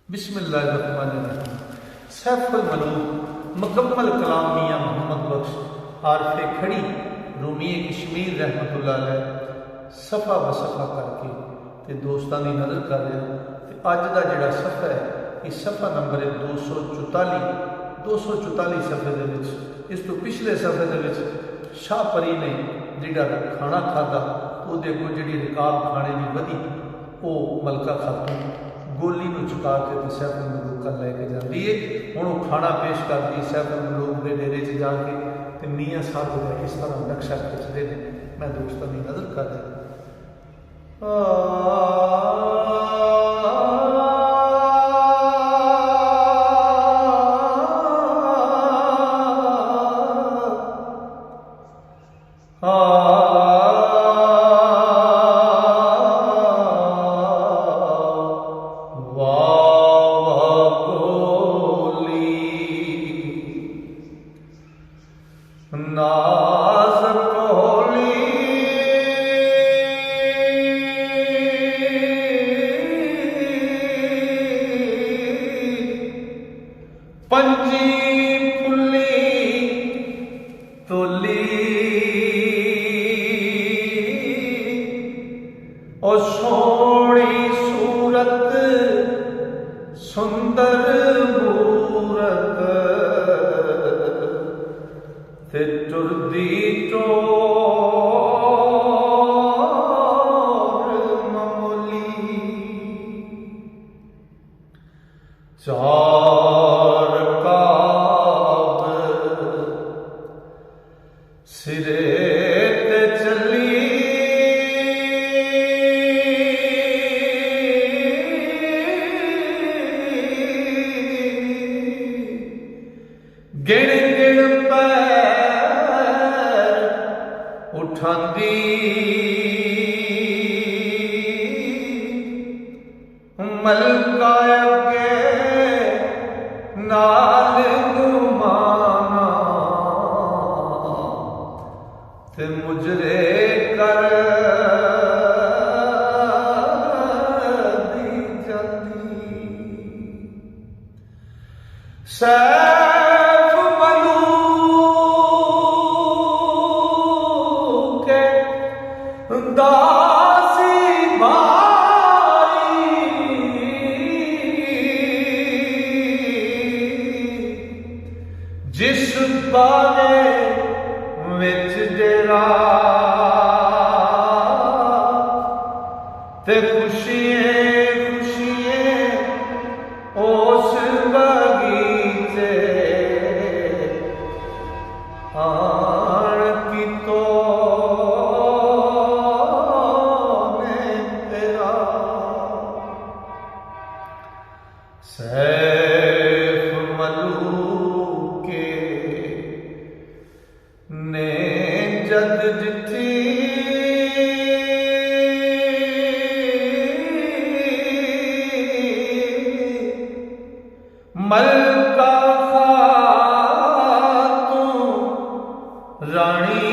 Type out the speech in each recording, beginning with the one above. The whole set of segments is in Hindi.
बिस्मिल्लाहिर्रहमानिर्रहीम। सैफुल मलूक मुकम्मल कलाम मियाँ मोहम्मद बख्श आरफे खड़ी रूमी कश्मीर रहमतुल्लाह अलैह सफ़ा ब सफ़ा करके ते दोस्तां दी नज़र कर रहा ते अज दा जिहड़ा सफ़ा है इस सफ़ा नंबर है 244 सफ़े दे विच। इस तो पिछले सफ़े दे विच शाह परी ने जिहड़ा खाना खादा उहदे अगों जिहड़ी रिकाब खाने की वधी वो मलका खातून गोली में चुका के तो सैफुल मलूक का लैके जाती है। हुण वो खाना पेश करती सैफुल मलूक के डेरे च जाके तो मियाँ साहब का इस तरह नक्शा खिंचते हैं। मैं दोस्तों की नज़र कर रहा नाज कोली पंजी फुल्ली तोली और सोहनी सूरत सुंदर मूरत ते टुरदी टोर मामूली चार काब सिरे ते चली गिण गिण उठांदी मलका अगे नाल गुमाना ते मुजरे कर दी जाती। दासी भाई जिस बारे विच डेरा ते खुशियां खुशियां उस बगीचे आन की तो सैफ मलूक ने जद जिठी मलका खातून रानी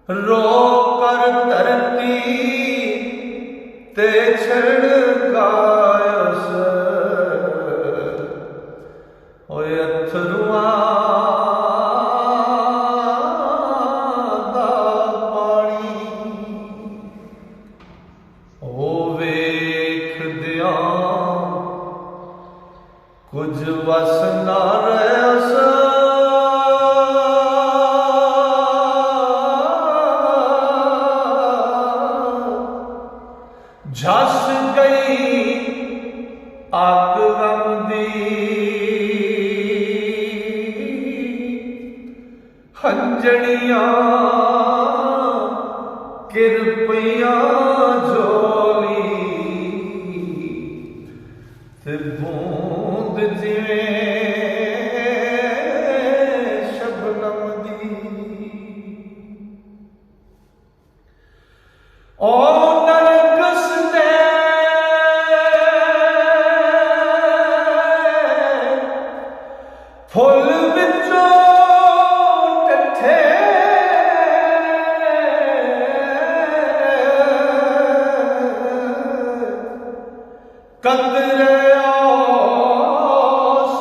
रो कर धरती ते छड़कायस ओए अथरुआं दा पानी ओ वेखदियां कुछ वस ना रहस झस गई आग गम दी हंजड़ियां किरपियां झोली ते बूंद जिवें शबनम दी फुल विचों टठे कतरे आस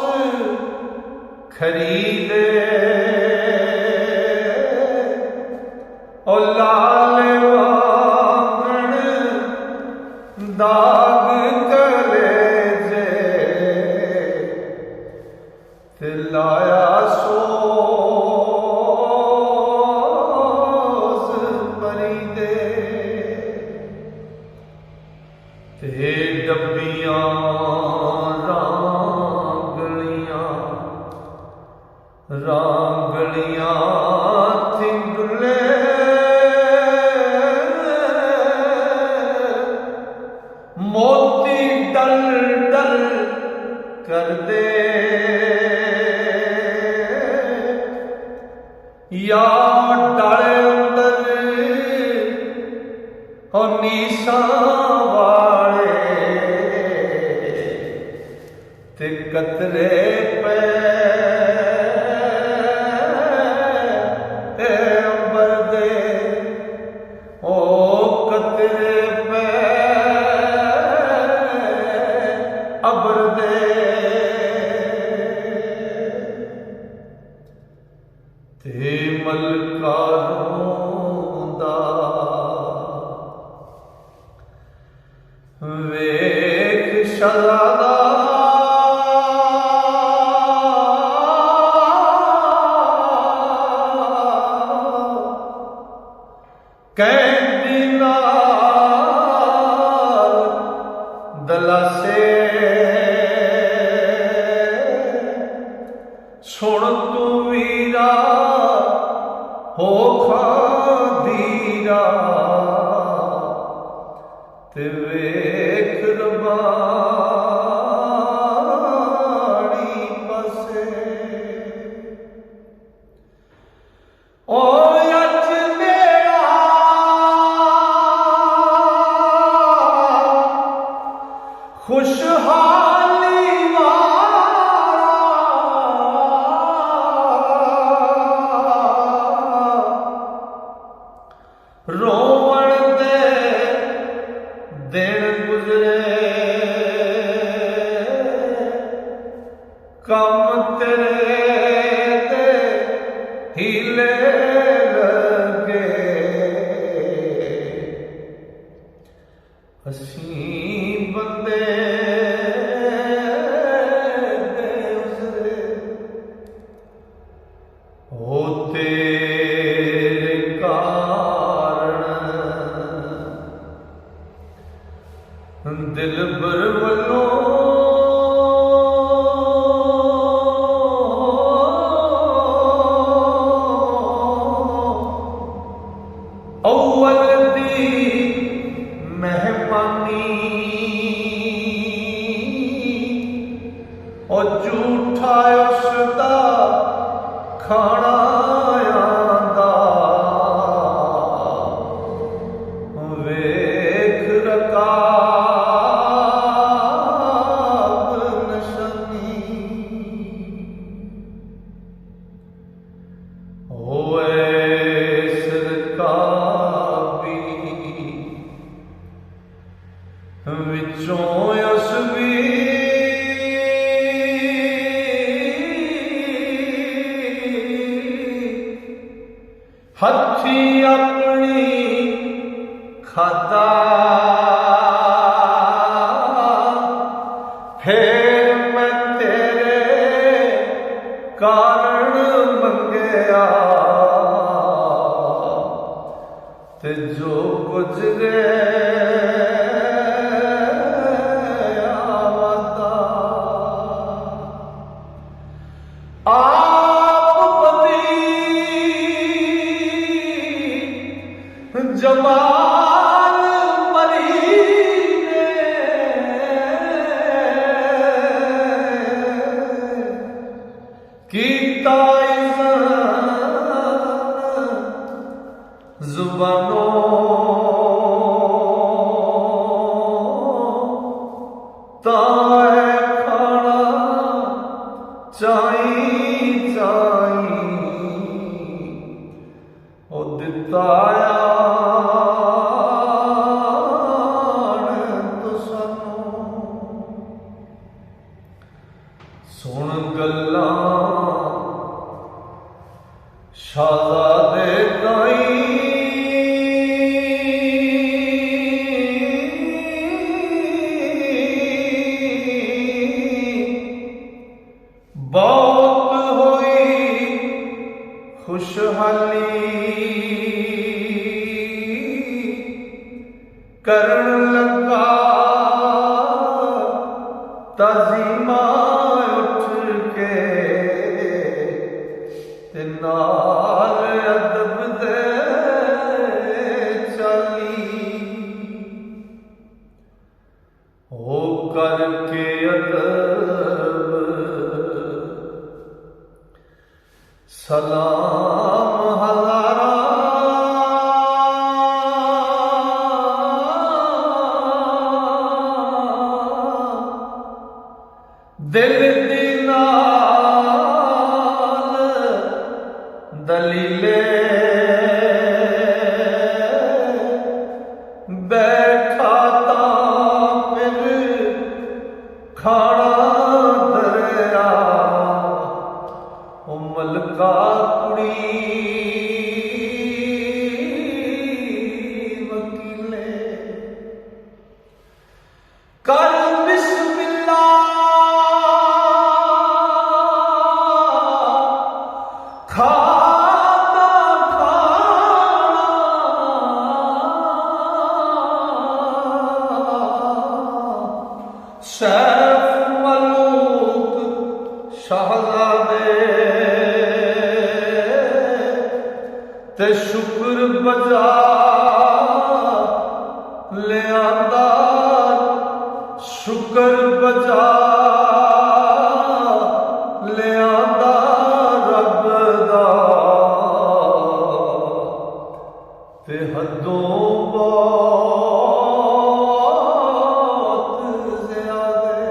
खरीदे ओ लाल वांगण दाग कलेजे ते लाया सोस परी दे ते डब्बियां रांगलियां थिंडुले मोती डल डल कर दे या डाले अंदर और नीसा वाले ते कतरे पे ते मलकारों दा वेख शलादा कैदी नाल दलासे सुन तू वीरा हो खादीरा ते वेख रबानी पासे ओ अज मेरा खुशहाली रोवण दे दिन गुजरे कम तेरे दे हीले लगे असी बंदे दे उसरे होते दिल भर वलों अव्वल दी मेहमानी और झूठा उसदा खाना आंदा वेख रका विचों असवी हथी अपनी खाता फिर मैं तेरे कारण मंगया ते जो गुजरे जमाल मरी ने कीता जुबानों करन लगा ताजीमा उठ के ते नाल अदब दे चली हो करके अदब सलाम हजारा दिल दी नाल दलीले बैठा ता फिर खाना दरिया ओ मलका कुड़ी वकीले कर बिस्मिल्लाह खाता खाना सैफ मलूक शहजादे ते शुक्र बजा ले आंदा शुक्र बजा ले आंदा रब दा ते हदों बहुत ज़्यादे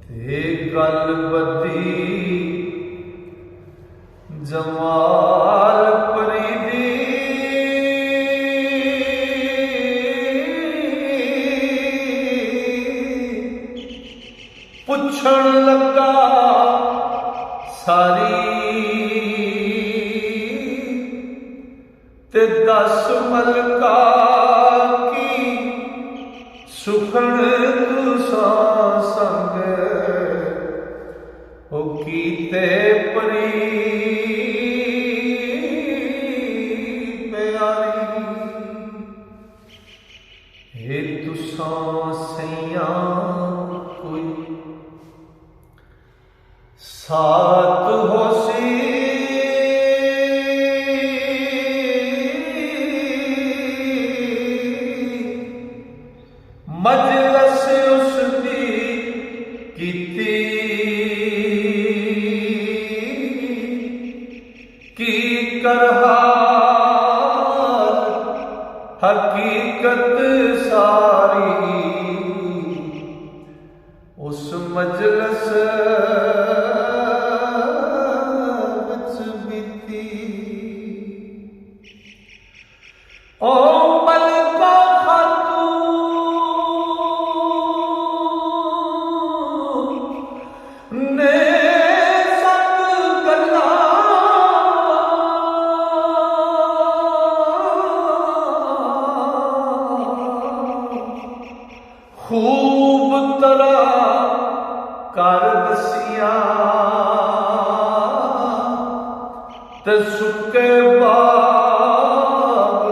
ते गल बदी जमाल परीदी पुछण लगा सारी ते दस मलका की सुखण तुसा संग ओ कीते परी प्यारी हे तुसा सैया कोई साथ होसी मजलस उसदी कीती की करहाल हकीकत सारी उस मजलस विच बीती ओ मलका खातून ने सब गल्लां खूब तरह कर दसिया ते सुके बाग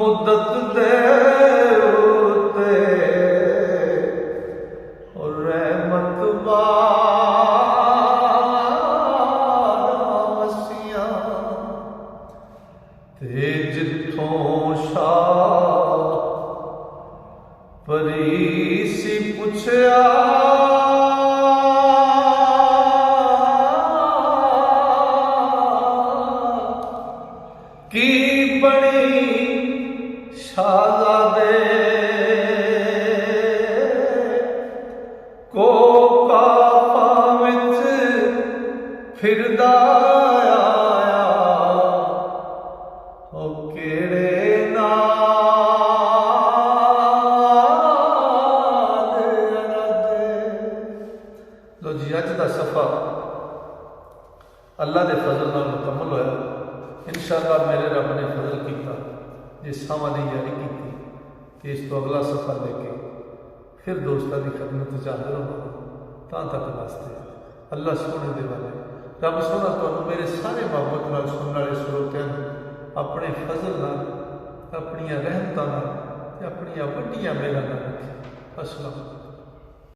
मुद्दत दे उते और रहमत वासिया ते जिथों शाह परीसी पुछया की बड़ी शाहजादे को काफा विच फिरदा आया ओ केड़े लो जी अज का सफ़ा अल्लाह के फजल नाल मुकम्मल होया। इंशाअल्लाह मेरे रब ने फजल किया जे सावा नहीं जारी की तो इस तो अगला सफ़ा लेके फिर दोस्तों की खदमत हाजिर होना तक वास्ते अल्लाह सोने दे वाले रब सोना तो मेरे सारे मोहब्बत नाल सुनने वाले श्रोतियां अपने फजल नाल अपनियां रहमतां नाल ते अपनियां वड्डियां मेहरां नाल रखे। अस्सलाम।